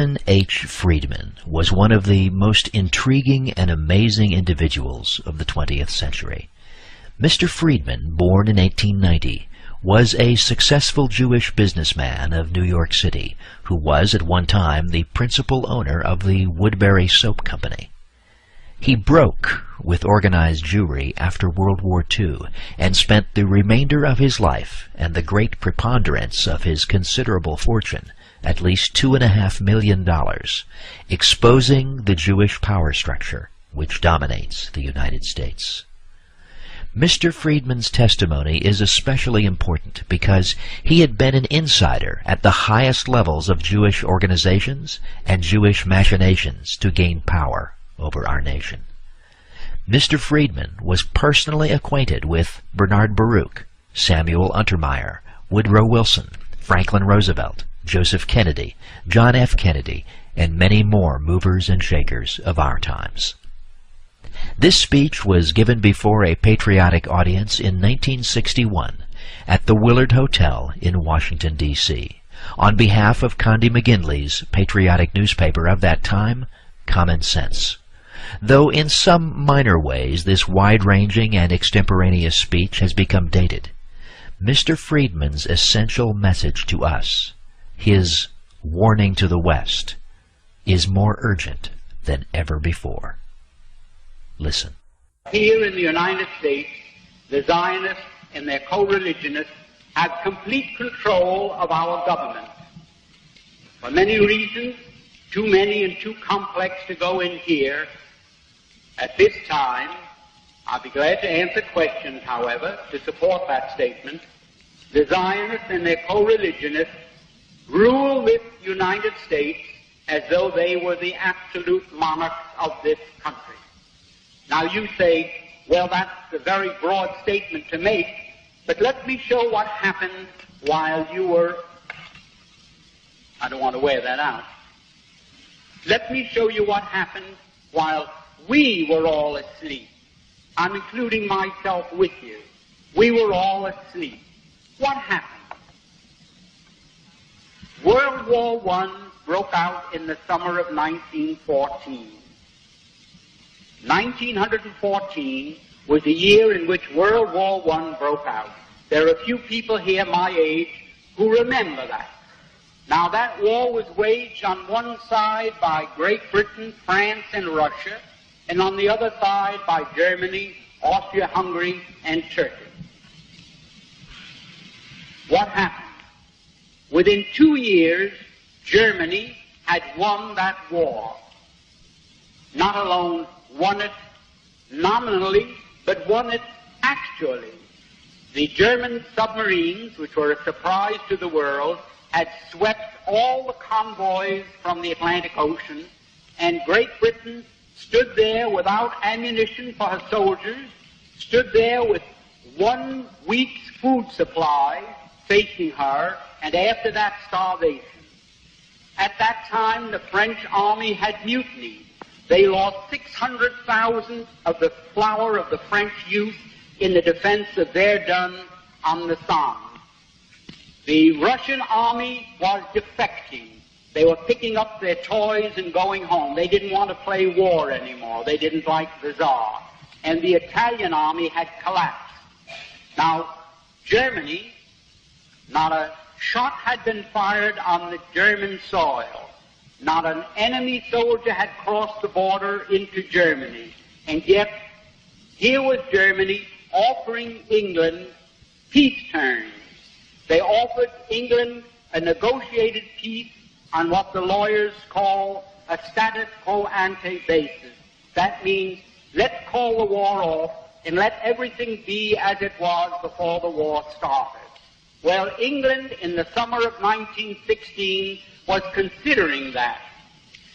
H. Freedman was one of the most intriguing and amazing individuals of the 20th century. Mr. Freedman, born in 1890, was a successful Jewish businessman of New York City who was at one time the principal owner of the Woodbury Soap Company. He broke with organized Jewry after World War II and spent the remainder of his life and the great preponderance of his considerable fortune, at least $2.5 million, exposing the Jewish power structure which dominates the United States. Mr. Freedman's testimony is especially important because he had been an insider at the highest levels of Jewish organizations and Jewish machinations to gain power over our nation. Mr. Freedman was personally acquainted with Bernard Baruch, Samuel Untermeyer, Woodrow Wilson, Franklin Roosevelt, Joseph Kennedy, John F. Kennedy, and many more movers and shakers of our times. This speech was given before a patriotic audience in 1961 at the Willard Hotel in Washington, D.C., on behalf of Condi McGinley's patriotic newspaper of that time, Common Sense. Though in some minor ways this wide-ranging and extemporaneous speech has become dated, Mr. Freedman's essential message to us, his warning to the West, is more urgent than ever before. Listen. Here in the United States, the Zionists and their co-religionists have complete control of our government. For many reasons, too many and too complex to go in here, at this time, I'll be glad to answer questions, however, to support that statement. The Zionists and their co-religionists rule this United States as though they were the absolute monarchs of this country. Now you say, well, that's a very broad statement to make, but let me show what happened while you were, I don't want to wear that out. Let me show you what happened while we were all asleep. I'm including myself with you. We were all asleep. What happened? World War I broke out in the summer of 1914. 1914 was the year in which World War I broke out. There are a few people here my age who remember that. Now that war was waged on one side by Great Britain, France, and Russia, and on the other side by Germany, Austria-Hungary, and Turkey. What happened? Within 2 years, Germany had won that war. Not alone won it nominally, but won it actually. The German submarines, which were a surprise to the world, had swept all the convoys from the Atlantic Ocean, and Great Britain stood there without ammunition for her soldiers, stood there with 1 week's food supply facing her, and after that, starvation. At that time, the French army had mutinied. They lost 600,000 of the flower of the French youth in the defense of Verdun on the Somme. The Russian army was defecting. They were picking up their toys and going home. They didn't want to play war anymore. They didn't like the Tsar. And the Italian army had collapsed. Now, Germany, not a shot had been fired on the German soil. Not an enemy soldier had crossed the border into Germany. And yet, here was Germany offering England peace terms. They offered England a negotiated peace on what the lawyers call a status quo ante basis. That means let's call the war off and let everything be as it was before the war started. Well, England in the summer of 1916 was considering that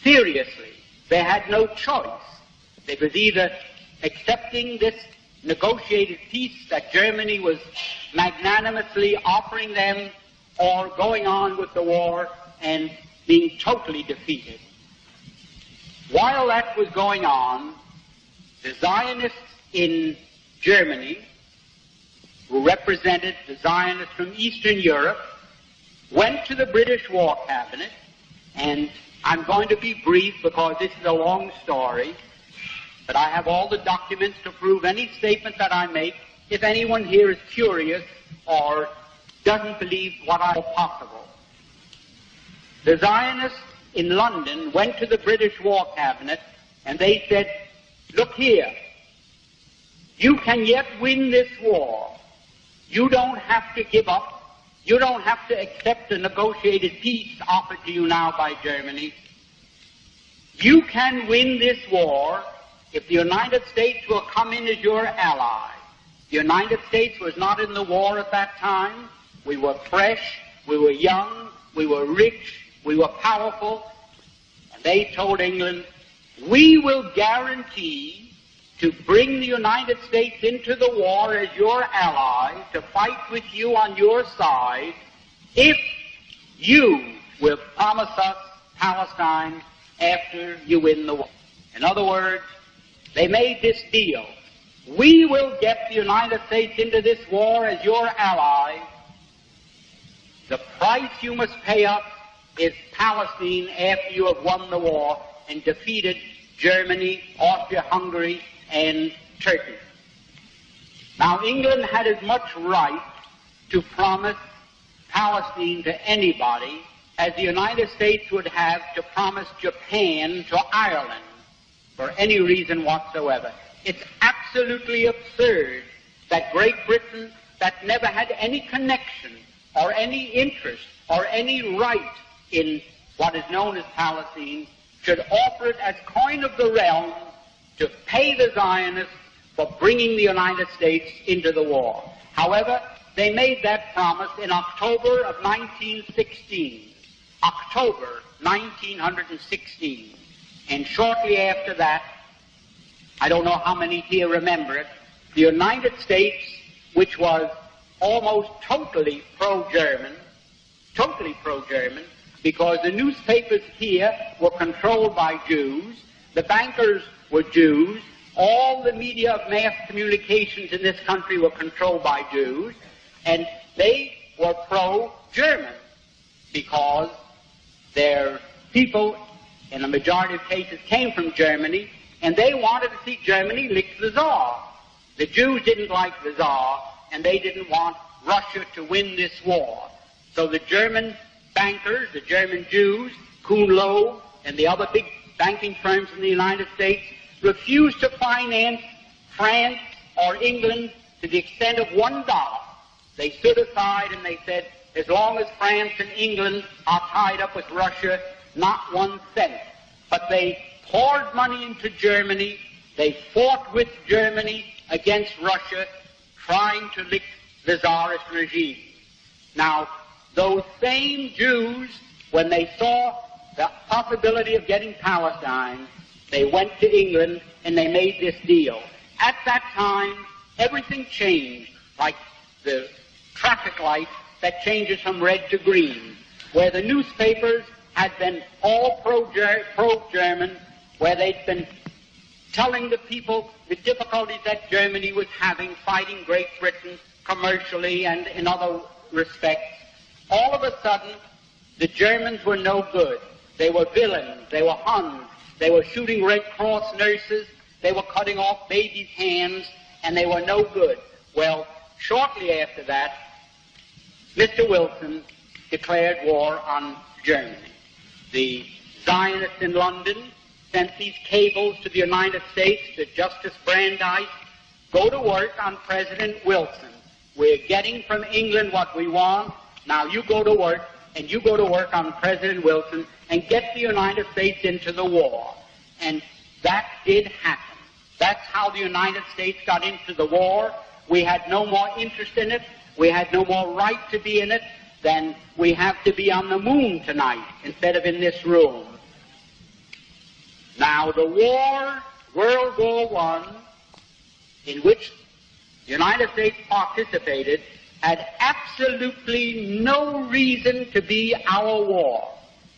seriously. They had no choice. They was either accepting this negotiated peace that Germany was magnanimously offering them or going on with the war and being totally defeated. While that was going on, the Zionists in Germany, who represented the Zionists from Eastern Europe, went to the British War Cabinet And I'm going to be brief because this is a long story, but I have all the documents to prove any statement that I make if anyone here is curious or doesn't believe what I know possible. The Zionists in London went to the British War Cabinet and they said, look here, you can yet win this war. You don't have to give up. You don't have to accept a negotiated peace offered to you now by Germany. You can win this war if the United States will come in as your ally. The United States was not in the war at that time. We were fresh, we were young, we were rich, we were powerful. And they told England, we will guarantee to bring the United States into the war as your ally, to fight with you on your side, if you will promise us Palestine after you win the war. In other words, they made this deal. We will get the United States into this war as your ally. The price you must pay us is Palestine after you have won the war and defeated Germany, Austria-Hungary, and Turkey. Now, England had as much right to promise Palestine to anybody as the United States would have to promise Japan to Ireland for any reason whatsoever. It's absolutely absurd that Great Britain, that never had any connection or any interest or any right in what is known as Palestine, should offer it as coin of the realm to pay the Zionists for bringing the United States into the war. However, they made that promise in October of 1916. October 1916. And shortly after that, I don't know how many here remember it, the United States, which was almost totally pro-German, because the newspapers here were controlled by Jews, the bankers were Jews, all the media of mass communications in this country were controlled by Jews, and they were pro-German because their people, in a majority of cases, came from Germany, and they wanted to see Germany lick the Tsar. The Jews didn't like the Tsar, and they didn't want Russia to win this war. So the German bankers, the German Jews, Kuhn Loeb, and the other big banking firms in the United States refused to finance France or England to the extent of $1. They stood aside and they said, as long as France and England are tied up with Russia, not 1 cent. But they poured money into Germany. They fought with Germany against Russia, trying to lick the Tsarist regime. Now, those same Jews, when they saw the possibility of getting Palestine, they went to England and they made this deal. At that time, everything changed, like the traffic light that changes from red to green, where the newspapers had been all pro-German, where they'd been telling the people the difficulties that Germany was having fighting Great Britain commercially and in other respects. All of a sudden, the Germans were no good. They were villains. They were Huns. They were shooting Red Cross nurses. They were cutting off babies' hands, and they were no good. Well, shortly after that, Mr. Wilson declared war on Germany. The Zionists in London sent these cables to the United States, to Justice Brandeis, go to work on President Wilson. We're getting from England what we want. Now you go to work, and you go to work on President Wilson and get the United States into the war. And that did happen. That's how the United States got into the war. We had no more interest in it. We had no more right to be in it than we have to be on the moon tonight instead of in this room. Now the war, World War I, in which the United States participated, had absolutely no reason to be our war.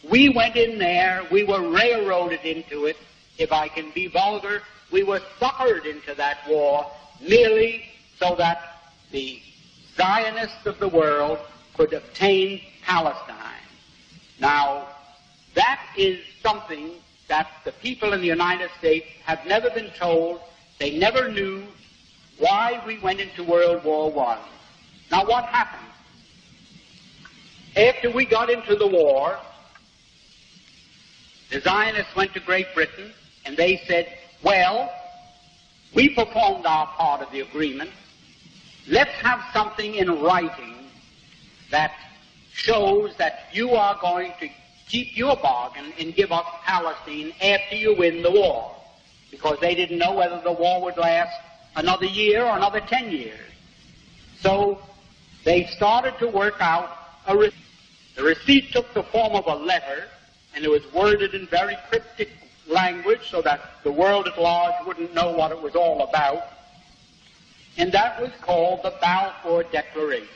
We went in there, we were railroaded into it. If I can be vulgar, we were suckered into that war merely so that the Zionists of the world could obtain Palestine. Now, That is something that the people in the United States have never been told. They never knew why we went into World War I. Now, what happened? After we got into the war, the Zionists went to Great Britain, and they said, well, we performed our part of the agreement. Let's have something in writing that shows that you are going to keep your bargain and give up Palestine after you win the war, because they didn't know whether the war would last another year or another 10 years. So they started to work out a receipt. The receipt took the form of a letter, and it was worded in very cryptic language so that the world at large wouldn't know what it was all about. And that was called the Balfour Declaration.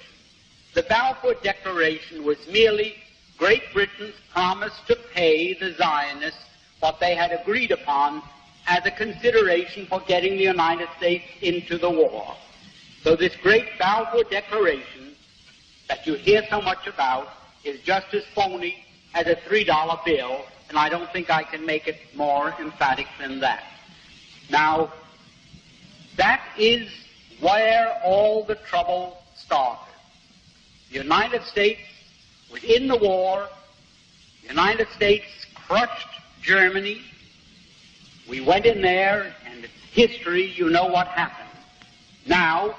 The Balfour Declaration was merely Great Britain's promise to pay the Zionists what they had agreed upon as a consideration for getting the United States into the war. So this great Balfour Declaration that you hear so much about is just as phony as a $3 bill, and I don't think I can make it more emphatic than that. Now, that is where all the trouble started. The United States was in the war. The United States crushed Germany. We went in there, and it's history, you know what happened. Now,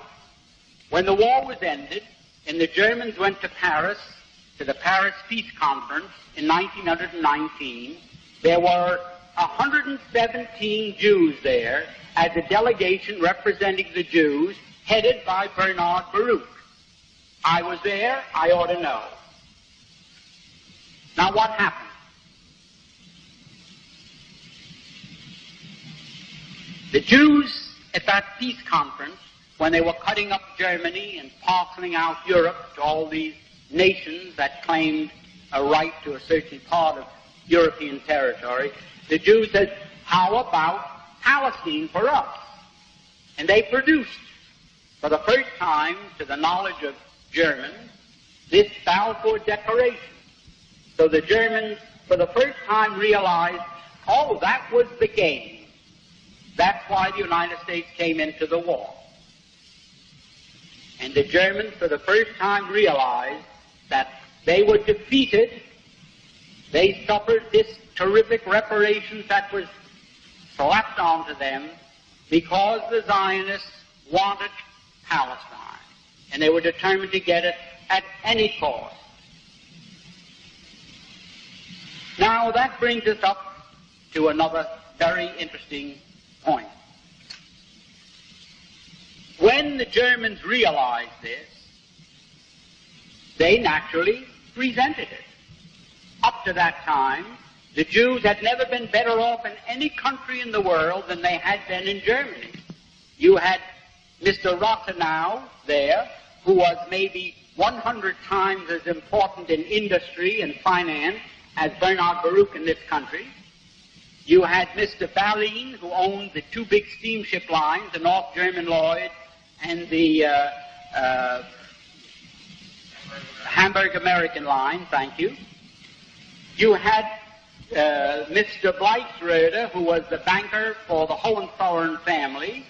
when the war was ended, and the Germans went to Paris, to the Paris Peace Conference in 1919, there were 117 Jews there as a delegation representing the Jews, headed by Bernard Baruch. I was there, I ought to know. Now what happened? The Jews at that peace conference, when they were cutting up Germany and parceling out Europe to all these nations that claimed a right to a certain part of European territory, the Jews said, how about Palestine for us? And they produced, for the first time, to the knowledge of Germans, this Balfour Declaration. So the Germans, for the first time, realized, oh, that was the game. That's why the United States came into the war. And the Germans, for the first time, realized that they were defeated. They suffered this terrific reparations that was slapped onto them because the Zionists wanted Palestine, and they were determined to get it at any cost. Now that brings us up to another very interesting point. When the Germans realized this, they naturally resented it. Up to that time, the Jews had never been better off in any country in the world than they had been in Germany. You had Mr. Rathenau there, who was maybe 100 times as important in industry and finance as Bernard Baruch in this country. You had Mr. Ballin, who owned the two big steamship lines, the North German Lloyd and the Hamburg American line, thank you. You had Mr. Bleichschroeder, who was the banker for the Hohenzollern family.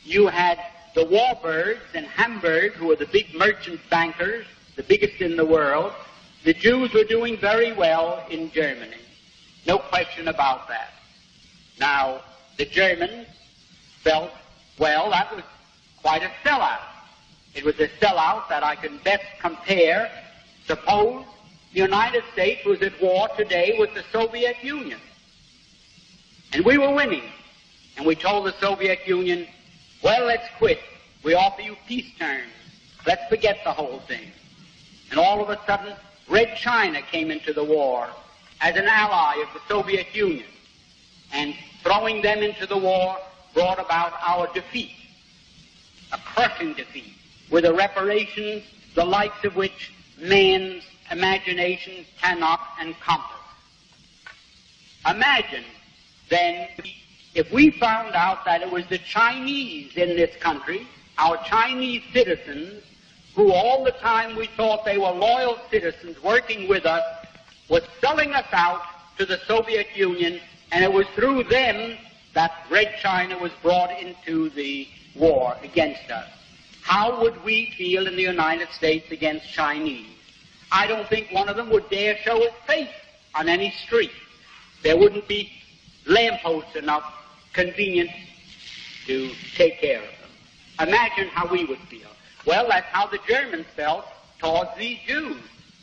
You had the Warburgs in Hamburg, who were the big merchant bankers, the biggest in the world. The Jews were doing very well in Germany. No question about that. Now, the Germans felt, well, that was quite a sellout. It was a sellout that I can best compare. Suppose the United States was at war today with the Soviet Union, and we were winning, and we told the Soviet Union, well, let's quit. We offer you peace terms. Let's forget the whole thing. And all of a sudden, Red China came into the war as an ally of the Soviet Union, and throwing them into the war brought about our defeat, a crushing defeat, with a reparations the likes of which man's imagination cannot encompass. Imagine, then, if we found out that it was the Chinese in this country, our Chinese citizens, who all the time we thought they were loyal citizens working with us, was selling us out to the Soviet Union, and it was through them that Red China was brought into the war against us. How would we feel in the United States against Chinese? I don't think one of them would dare show his face on any street. There wouldn't be lampposts enough convenient to take care of them. Imagine how we would feel. Well, that's how the Germans felt towards these Jews.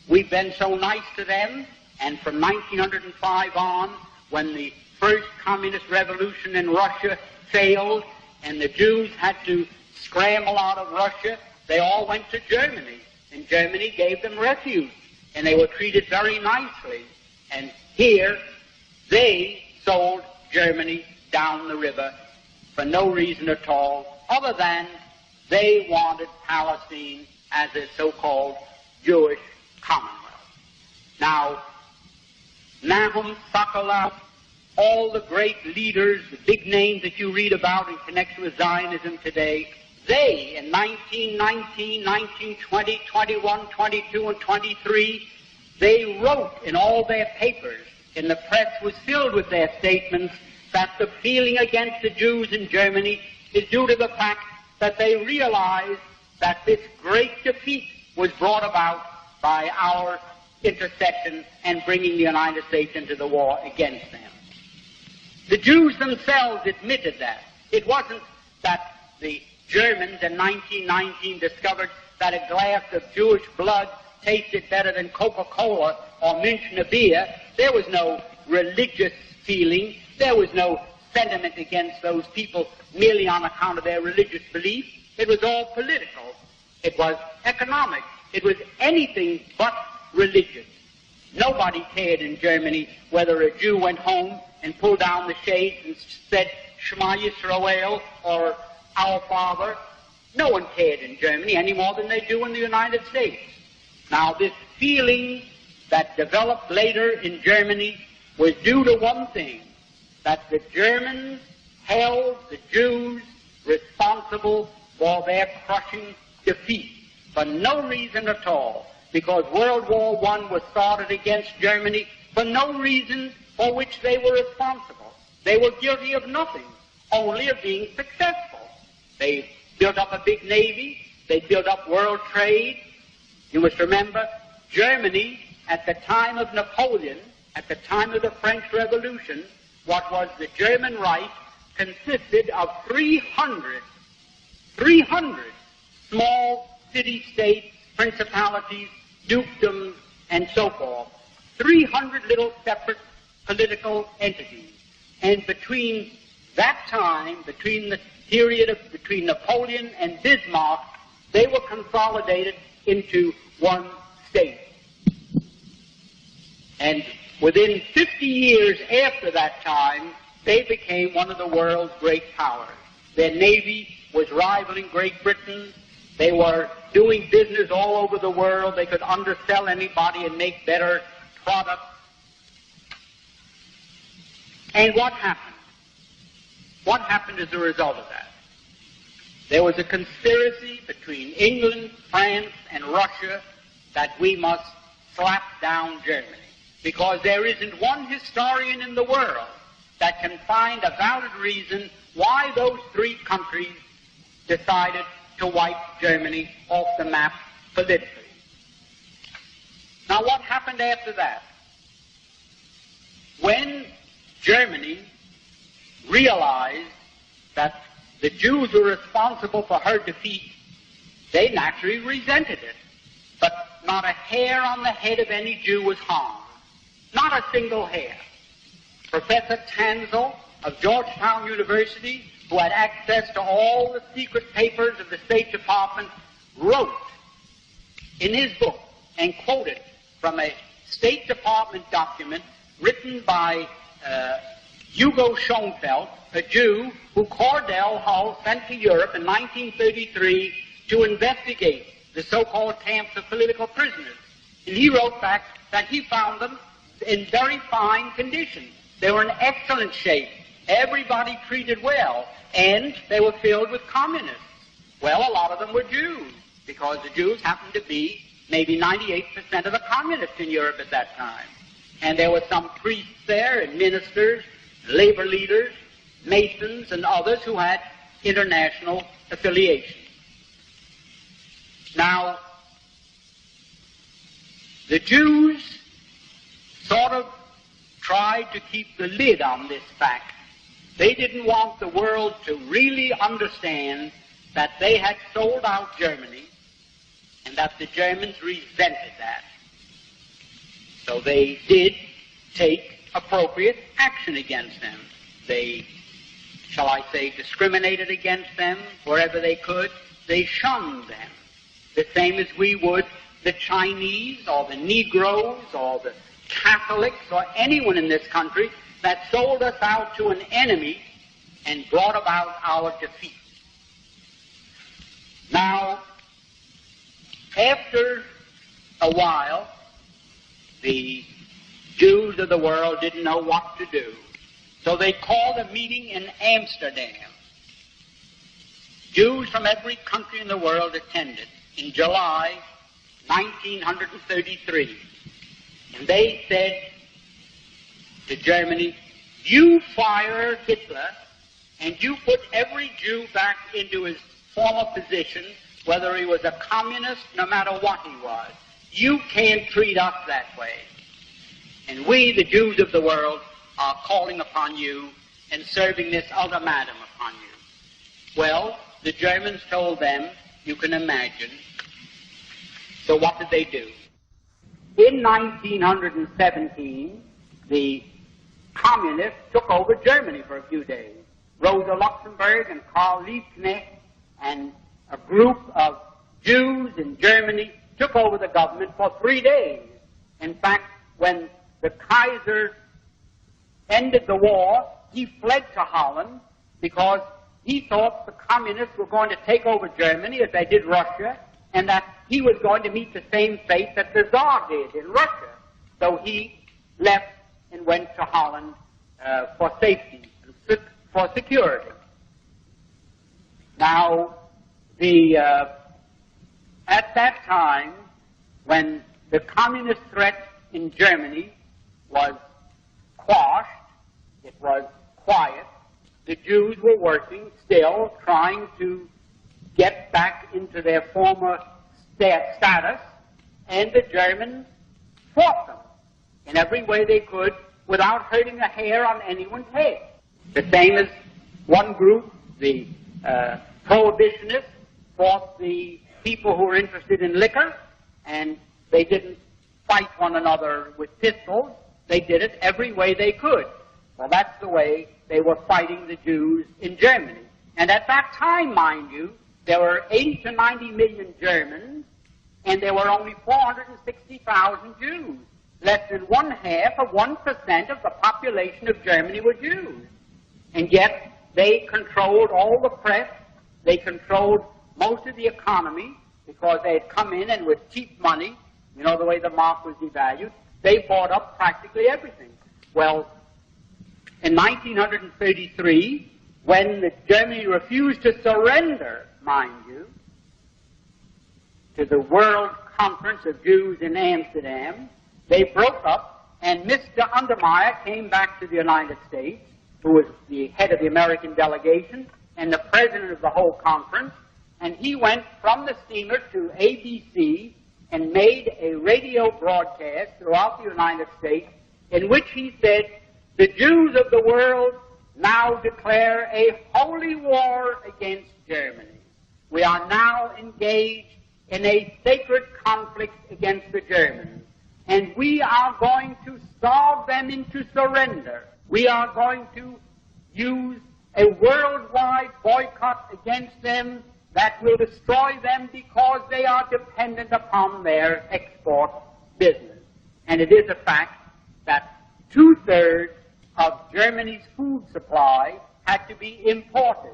We've been so nice to them, and from 1905 on, when the first communist revolution in Russia failed and the Jews had to scramble out of Russia, they all went to Germany, and Germany gave them refuge, and they were treated very nicely. And here, they sold Germany down the river for no reason at all, other than they wanted Palestine as a so-called Jewish commonwealth. Now, Nahum, Sokolow, all the great leaders, the big names that you read about in connection with Zionism today, they, in 1919, 1920, 21, 22, and 23, they wrote in all their papers, and the press was filled with their statements, that the feeling against the Jews in Germany is due to the fact that they realized that this great defeat was brought about by our intercession and bringing the United States into the war against them. The Jews themselves admitted that. It wasn't that the Germans in 1919 discovered that a glass of Jewish blood tasted better than Coca-Cola or Münchner beer. There was no religious feeling. There was no sentiment against those people merely on account of their religious belief. It was all political. It was economic. It was anything but religious. Nobody cared in Germany whether a Jew went home and pulled down the shades and said Shema Yisrael or Our Father. No one cared in Germany any more than they do in the United States. Now, this feeling that developed later in Germany was due to one thing, that the Germans held the Jews responsible for their crushing defeat for no reason at all, because World War I was started against Germany for no reason for which they were responsible. They were guilty of nothing, only of being successful. They built up a big navy. They built up world trade. You must remember, Germany, at the time of Napoleon, at the time of the French Revolution, what was the German Reich consisted of 300 small city-states, principalities, dukedoms, and so forth. 300 little separate political entities. And between that time, between the period of between Napoleon and Bismarck, they were consolidated into one state. And within 50 years after that time, they became one of the world's great powers. Their navy was rivaling Great Britain. They were doing business all over the world. They could undersell anybody and make better products. And what happened? What happened as a result of that? There was a conspiracy between England, France, and Russia that we must slap down Germany, because there isn't one historian in the world that can find a valid reason why those three countries decided to wipe Germany off the map politically. Now, what happened after that? When Germany realized that the Jews were responsible for her defeat, they naturally resented it. But not a hair on the head of any Jew was harmed. Not a single hair. Professor Tanzel of Georgetown University, who had access to all the secret papers of the State Department, wrote in his book and quoted from a State Department document written by Hugo Schoenfeld, a Jew who Cordell Hull sent to Europe in 1933 to investigate the so-called camps of political prisoners. And he wrote back that he found them in very fine condition. They were in excellent shape. Everybody treated well. And they were filled with communists. Well, a lot of them were Jews, because the Jews happened to be maybe 98% of the communists in Europe at that time. And there were some priests there, and ministers, labor leaders, masons, and others who had international affiliation. Now, the Jews sort of tried to keep the lid on this fact. They didn't want the world to really understand that they had sold out Germany and that the Germans resented that. So they did take appropriate action against them. They, shall I say, discriminated against them wherever they could. They shunned them, the same as we would the Chinese or the Negroes or the Catholics or anyone in this country that sold us out to an enemy and brought about our defeat. Now, after a while, the Jews of the world didn't know what to do, so they called a meeting in Amsterdam. Jews from every country in the world attended in July 1933. And they said to Germany, you fire Hitler and you put every Jew back into his former position, whether he was a communist, no matter what he was. You can't treat us that way. And we, the Jews of the world, are calling upon you and serving this ultimatum upon you. Well, the Germans told them, you can imagine. So what did they do? In 1917, the communists took over Germany for a few days. Rosa Luxemburg and Karl Liebknecht and a group of Jews in Germany took over the government for 3 days. In fact, when the Kaiser ended the war, he fled to Holland because he thought the communists were going to take over Germany as they did Russia, and that he was going to meet the same fate that the Tsar did in Russia. So he left and went to Holland for safety, for security. Now, at that time, when the communist threat in Germany was quashed, it was quiet, the Jews were working still, trying to get back into their former status, and the Germans fought them in every way they could without hurting a hair on anyone's head. The same as one group, the prohibitionists, fought the people who were interested in liquor, and they didn't fight one another with pistols. They did it every way they could. Well, that's the way they were fighting the Jews in Germany. And at that time, mind you, there were 80 to 90 million Germans, and there were only 460,000 Jews. Less than 1/2% of the population of Germany were Jews. And yet, they controlled all the press, they controlled most of the economy, because they had come in and with cheap money, you know the way the mark was devalued, they bought up practically everything. Well, in 1933, when Germany refused to surrender, mind you, to the World Conference of Jews in Amsterdam, they broke up, and Mr. Undermeyer came back to the United States, who was the head of the American delegation and the president of the whole conference, and he went from the steamer to ABC and made a radio broadcast throughout the United States in which he said, the Jews of the world now declare a holy war against Germany. We are now engaged in a sacred conflict against the Germans, and we are going to starve them into surrender. We are going to use a worldwide boycott against them that will destroy them because they are dependent upon their export business. And it is a fact that 2/3 of Germany's food supply had to be imported.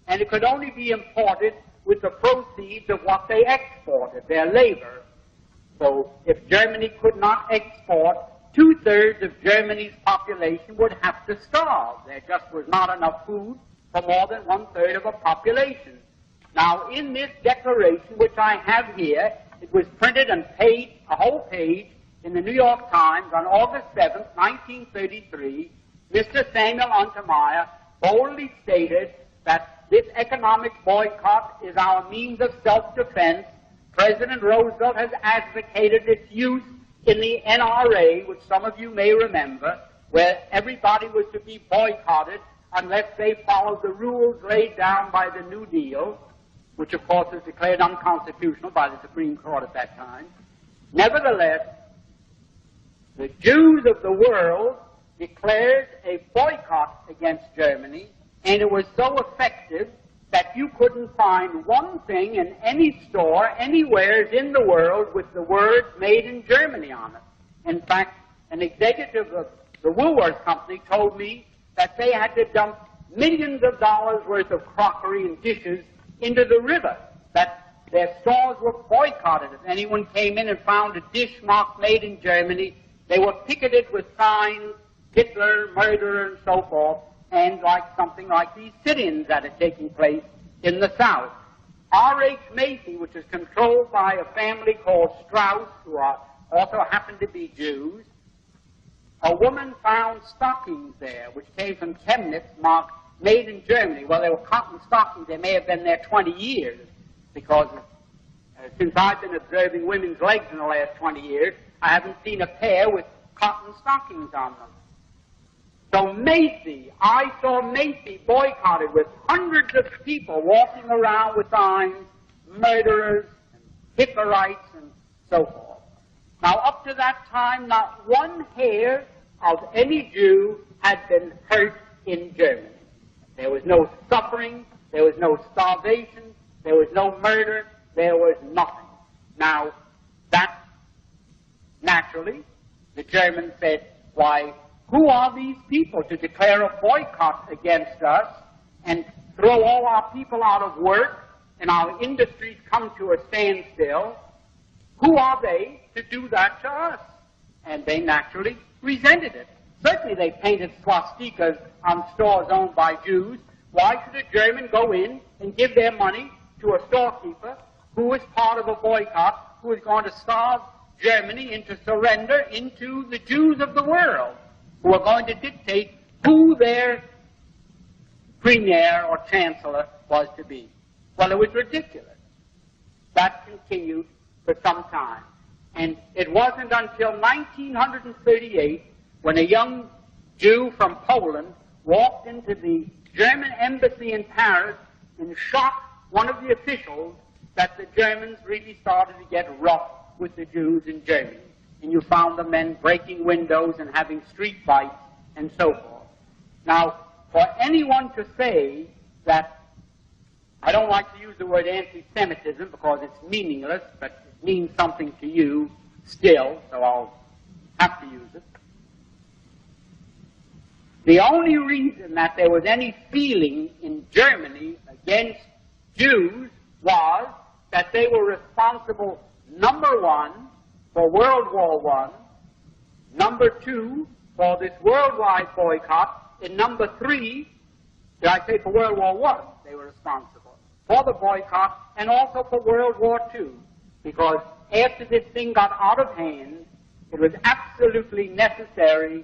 And it could only be imported with the proceeds of what they exported, their labor. So if Germany could not export, 2/3 of Germany's population would have to starve. There just was not enough food for more than 1/3 of a population. Now, in this declaration, which I have here, it was printed and a whole page in the New York Times on August 7th, 1933, Mr. Samuel Untermeyer boldly stated that this economic boycott is our means of self-defense. President Roosevelt has advocated its use in the NRA, which some of you may remember, where everybody was to be boycotted unless they followed the rules laid down by the New Deal, which of course was declared unconstitutional by the Supreme Court at that time. Nevertheless, the Jews of the world declared a boycott against Germany, and it was so effective that you couldn't find one thing in any store anywhere in the world with the words "made in Germany" on it. In fact, an executive of the Woolworth Company told me that they had to dump millions of dollars worth of crockery and dishes into the river, that their stores were boycotted. If anyone came in and found a dish marked "made in Germany," they were picketed with signs, Hitler, murderer, and so forth, and like something like these sit-ins that are taking place in the South. R.H. Macy, which is controlled by a family called Strauss, who also happen to be Jews, a woman found stockings there, which came from Chemnitz, marked "made in Germany." Well, they were cotton stockings. They may have been there 20 years, because since I've been observing women's legs in the last 20 years, I haven't seen a pair with cotton stockings on them. So Macy, I saw Macy boycotted with hundreds of people walking around with signs, "murderers," and "Hitlerites," and so forth. Now, up to that time, not one hair of any Jew had been hurt in Germany. There was no suffering, there was no starvation, there was no murder, there was nothing. Now, that, naturally, the Germans said, why, who are these people to declare a boycott against us and throw all our people out of work and our industries come to a standstill? Who are they to do that to us? And they naturally resented it. Certainly they painted swastikas on stores owned by Jews. Why should a German go in and give their money to a storekeeper who is part of a boycott, who is going to starve Germany into surrender into the Jews of the world, who are going to dictate who their premier or chancellor was to be? Well, it was ridiculous. That continued for some time. And it wasn't until 1938 when a young Jew from Poland walked into the German embassy in Paris and shot one of the officials that the Germans really started to get rough with the Jews in Germany. And you found the men breaking windows and having street fights and so forth. Now, for anyone to say that, I don't like to use the word anti-Semitism because it's meaningless, but it means something to you still, so I'll have to use it. The only reason that there was any feeling in Germany against Jews was that they were responsible, number one, for World War I, number two, for this worldwide boycott, and number three, did I say for World War I, they were responsible for the boycott, and also for World War II, because after this thing got out of hand, it was absolutely necessary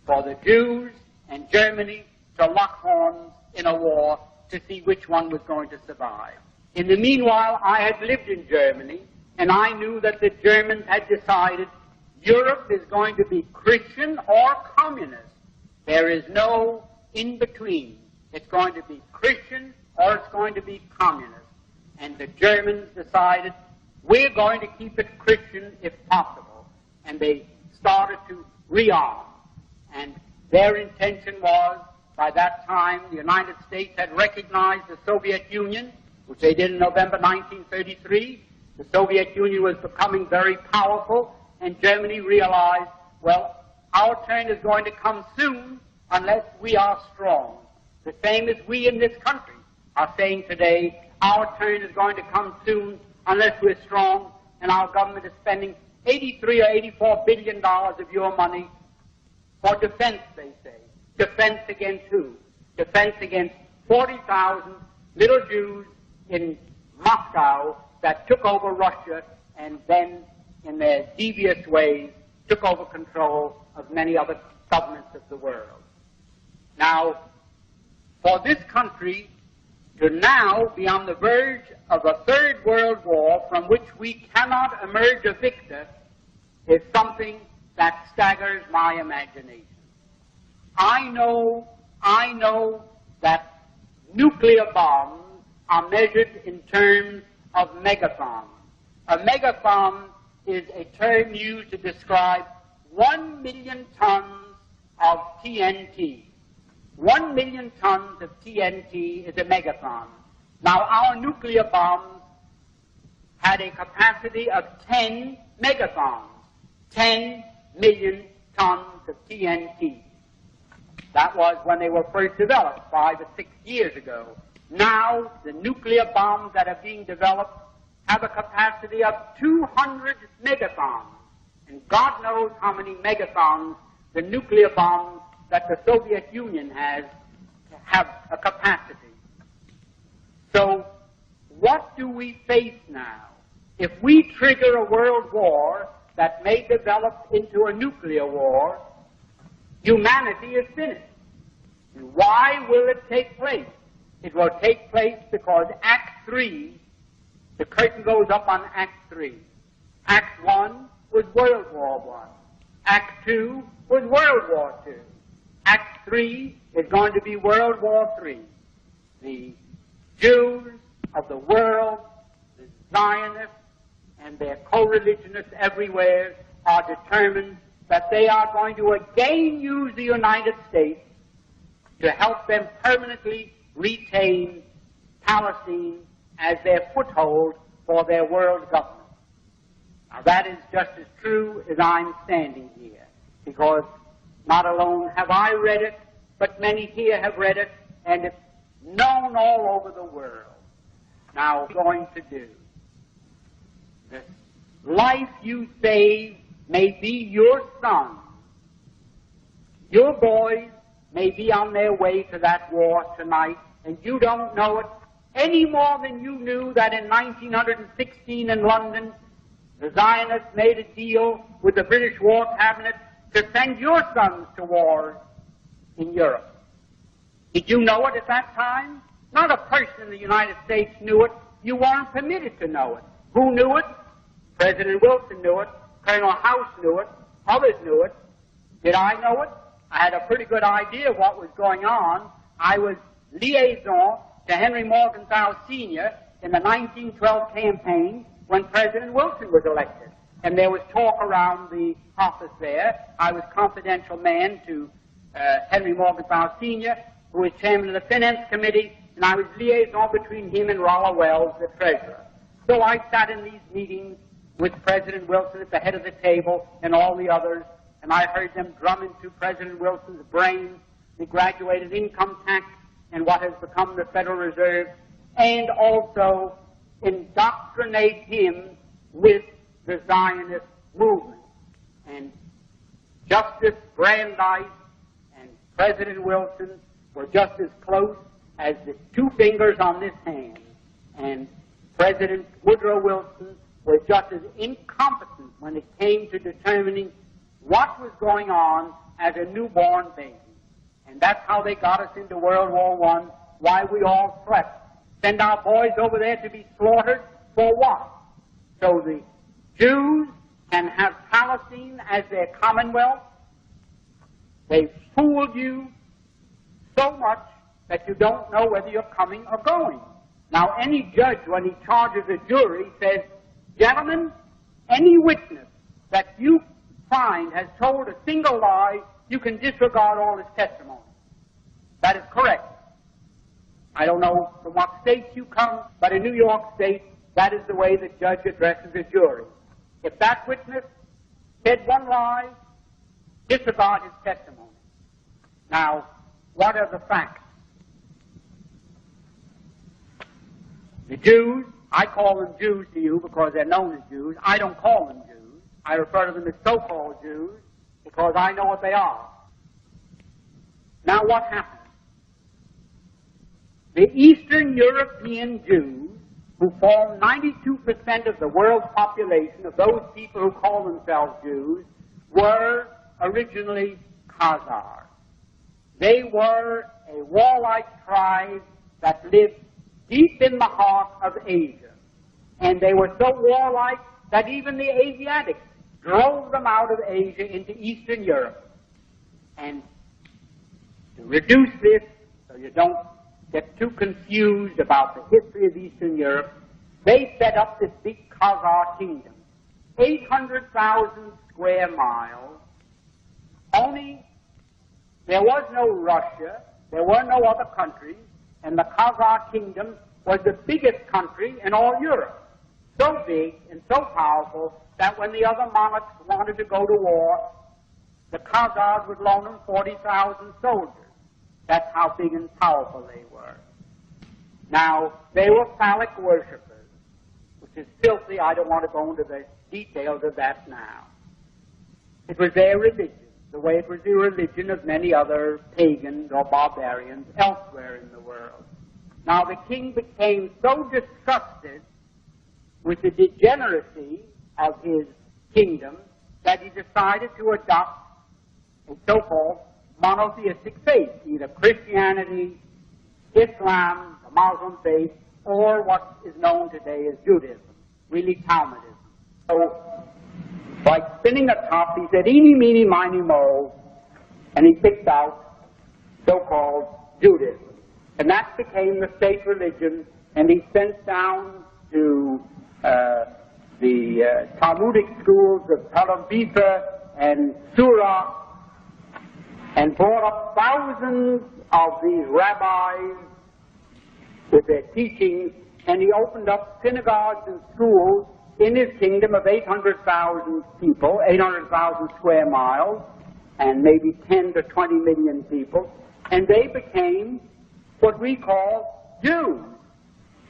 for the Jews and Germany to lock horns in a war to see which one was going to survive. In the meanwhile, I had lived in Germany, and I knew that the Germans had decided Europe is going to be Christian or communist. There is no in-between. It's going to be Christian or it's going to be communist. And the Germans decided, we're going to keep it Christian if possible. And they started to rearm. And their intention was, by that time, the United States had recognized the Soviet Union, which they did in November 1933. The Soviet Union was becoming very powerful, and Germany realized, well, our turn is going to come soon unless we are strong. The same as we in this country are saying today, our turn is going to come soon unless we're strong, and our government is spending $83 or $84 billion of your money for defense, they say. Defense against who? Defense against 40,000 little Jews in Moscow that took over Russia and then in their devious ways, took over control of many other governments of the world. Now, for this country to now be on the verge of a third world war from which we cannot emerge a victor is something that staggers my imagination. I know that nuclear bombs are measured in terms of megathons. A megathon is a term used to describe 1 million tons of TNT. 1 million tons of TNT is a megathon. Now, our nuclear bombs had a capacity of 10 megathons, 10 million tons of TNT. That was when they were first developed 5 or 6 years ago. Now, the nuclear bombs that are being developed have a capacity of 200 megathons. And God knows how many megathons the nuclear bombs that the Soviet Union has have a capacity. So, what do we face now? If we trigger a world war that may develop into a nuclear war, humanity is finished. And why will it take place? It will take place because Act 3, the curtain goes up on Act 3. Act 1 was World War I. Act 2 was World War II. Act 3 is going to be World War III. The Jews of the world, the Zionists, and their co-religionists everywhere are determined that they are going to again use the United States to help them permanently retain Palestine as their foothold for their world government. Now that is just as true as I'm standing here, because not alone have I read it, but many here have read it, and it's known all over the world. Now, what are we going to do? The life you save may be your son. Your boys may be on their way to that war tonight, and you don't know it any more than you knew that in 1916 in London, the Zionists made a deal with the British War Cabinet to send your sons to war in Europe. Did you know it at that time? Not a person in the United States knew it. You weren't permitted to know it. Who knew it? President Wilson knew it. Colonel House knew it. Others knew it. Did I know it? I had a pretty good idea of what was going on. I was liaison to Henry Morgenthau Sr. in the 1912 campaign when President Wilson was elected. And there was talk around the office there. I was confidential man to Henry Morgenthau Sr., who was chairman of the Finance Committee, and I was liaison between him and Rollo Wells, the treasurer. So I sat in these meetings with President Wilson at the head of the table and all the others, and I heard them drum into President Wilson's brain the graduated income tax and what has become the Federal Reserve, and also indoctrinate him with the Zionist movement. And Justice Brandeis and President Wilson were just as close as the two fingers on this hand. And President Woodrow Wilson was just as incompetent when it came to determining what was going on as a newborn baby. And that's how they got us into World War I, why we all slept. Send our boys over there to be slaughtered for what? So the Jews can have Palestine as their commonwealth. They fooled you so much that you don't know whether you're coming or going. Now, any judge, when he charges a jury, says, gentlemen, any witness that you find has told a single lie, you can disregard all his testimony. That is correct. I don't know from what state you come, but in New York State, that is the way the judge addresses a jury. If that witness said one lie, disregard his testimony. Now, what are the facts? The Jews, I call them Jews to you because they're known as Jews. I don't call them Jews. I refer to them as so-called Jews because I know what they are. Now what happened? The Eastern European Jews who form 92% of the world's population, of those people who call themselves Jews, were originally Khazars. They were a warlike tribe that lived deep in the heart of Asia. And they were so warlike that even the Asiatics drove them out of Asia into Eastern Europe. And to reduce this, so you don't get too confused about the history of Eastern Europe, they set up this big Khazar kingdom, 800,000 square miles. Only there was no Russia, there were no other countries, and the Khazar kingdom was the biggest country in all Europe. So big and so powerful that when the other monarchs wanted to go to war, the Khazars would loan them 40,000 soldiers. That's how big and powerful they were. Now, they were phallic worshippers, which is filthy. I don't want to go into the details of that now. It was their religion, the way it was the religion of many other pagans or barbarians elsewhere in the world. Now, the king became so disgusted with the degeneracy of his kingdom that he decided to adopt a so-called monotheistic faith, either Christianity, Islam, the Muslim faith, or what is known today as Judaism, really Talmudism. So, like spinning a top, he said, eeny, meeny, miny, mo, and he picked out so-called Judaism. And that became the state religion, and he sent down to the Talmudic schools of Tel Aviv and Surah, and brought up thousands of these rabbis with their teachings, and he opened up synagogues and schools in his kingdom of 800,000 people, 800,000 square miles, and maybe 10 to 20 million people, and they became what we call Jews.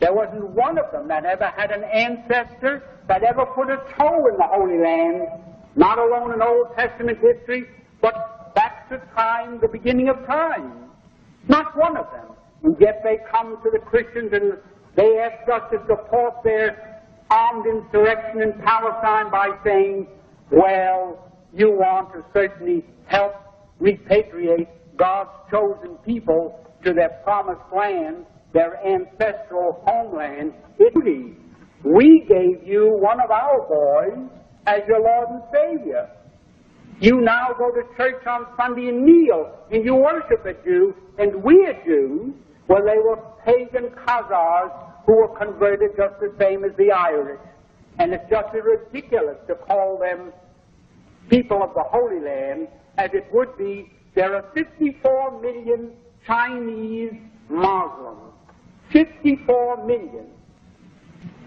There wasn't one of them that ever had an ancestor that ever put a toe in the Holy Land, not alone in Old Testament history, but back to time, the beginning of time. Not one of them. And yet they come to the Christians and they ask us to support their armed insurrection in Palestine by saying, well, you want to certainly help repatriate God's chosen people to their promised land, their ancestral homeland. We gave you one of our boys as your Lord and Savior. You now go to church on Sunday and kneel, and you worship a Jew, and we are Jews. Well, they were pagan Khazars who were converted just the same as the Irish. And it's just ridiculous to call them people of the Holy Land, as it would be. There are 54 million Chinese Muslims. 54 million.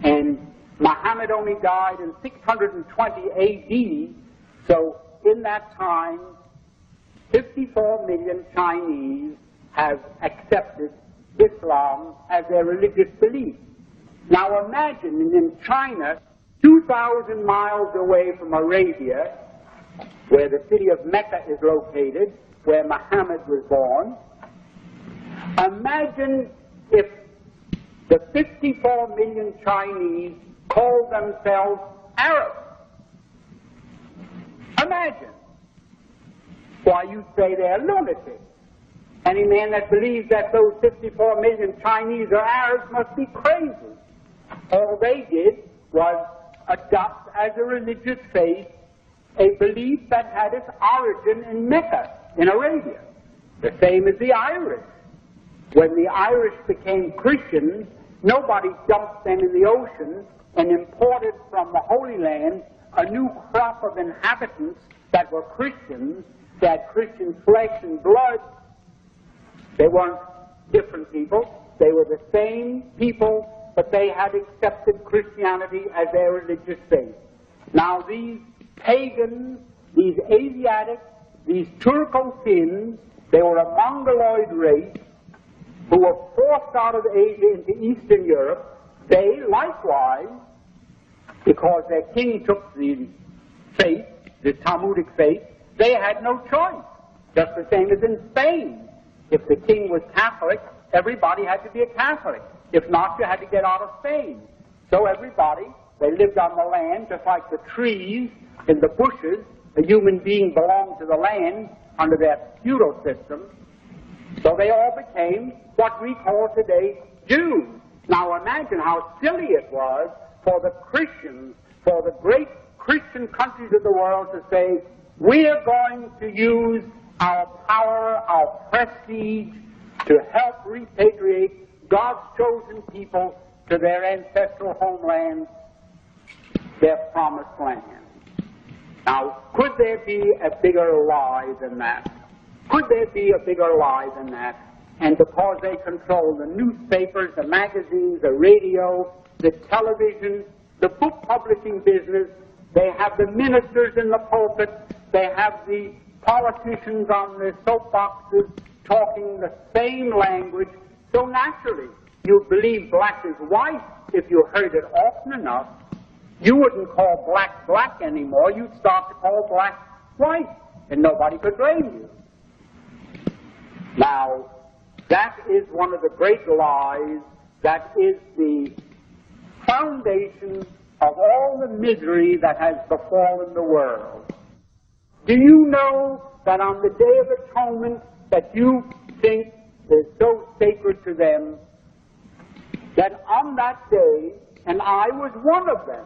And Muhammad only died in 620 AD, so in that time, 54 million Chinese have accepted Islam as their religious belief. Now imagine in China, 2,000 miles away from Arabia, where the city of Mecca is located, where Muhammad was born, imagine if the 54 million Chinese called themselves Arabs. Imagine. Why, you say they're lunatics. Any man that believes that those 54 million Chinese are Arabs must be crazy. All they did was adopt as a religious faith a belief that had its origin in Mecca, in Arabia. The same as the Irish. When the Irish became Christians, nobody dumped them in the ocean and imported from the Holy Land a new crop of inhabitants that were Christians, that had Christian flesh and blood. They weren't different people. They were the same people, but they had accepted Christianity as their religious faith. Now these pagans, these Asiatics, these Turco-Finns, they were a Mongoloid race who were forced out of Asia into Eastern Europe. They likewise, because their king took the faith, the Talmudic faith, they had no choice. Just the same as in Spain. If the king was Catholic, everybody had to be a Catholic. If not, you had to get out of Spain. So everybody, they lived on the land just like the trees in the bushes. The human being belonged to the land under their feudal system. So they all became what we call today Jews. Now imagine how silly it was for the Christians, for the great Christian countries of the world to say, we are going to use our power, our prestige, to help repatriate God's chosen people to their ancestral homeland, their promised land. Now, could there be a bigger lie than that? Could there be a bigger lie than that? And because they control the newspapers, the magazines, the radio, the television, the book publishing business, they have the ministers in the pulpit, they have the politicians on the soapboxes talking the same language. So naturally, you believe black is white if you heard it often enough. You wouldn't call black black anymore. You'd start to call black white, and nobody could blame you. Now, that is one of the great lies. That is the foundation of all the misery that has befallen the world. Do you know that on the Day of Atonement that you think is so sacred to them, that on that day, and I was one of them,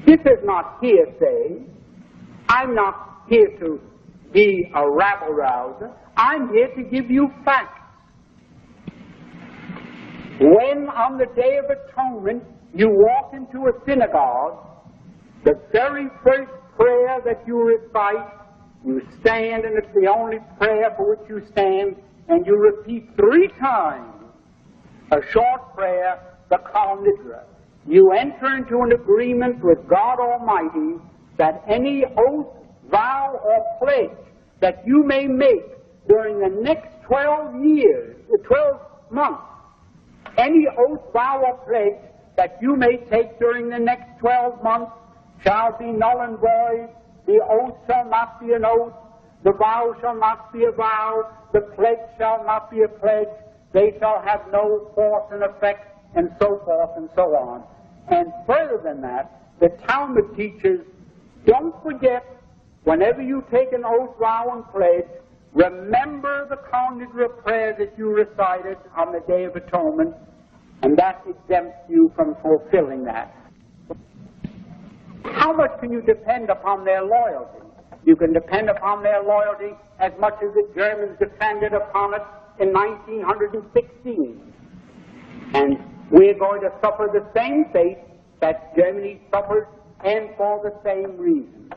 this is not hearsay. I'm not here to be a rabble-rouser. I'm here to give you facts. When on the Day of Atonement you walk into a synagogue, the very first prayer that you recite, you stand, and it's the only prayer for which you stand, and you repeat 3 times a short prayer, the Kal Nidra. You enter into an agreement with God Almighty that any oath, vow, or pledge that you may make during the next 12 months, any oath, vow, or pledge that you may take during the next 12 months shall be null and void. The oath shall not be an oath. The vow shall not be a vow. The pledge shall not be a pledge. They shall have no force and effect, and so forth and so on. And further than that, the Talmud teaches, don't forget, whenever you take an oath, vow, and pledge, remember the Kal Nidra prayer that you recited on the Day of Atonement, and that exempts you from fulfilling that. How much can you depend upon their loyalty? You can depend upon their loyalty as much as the Germans depended upon it in 1916. And we're going to suffer the same fate that Germany suffered, and for the same reason.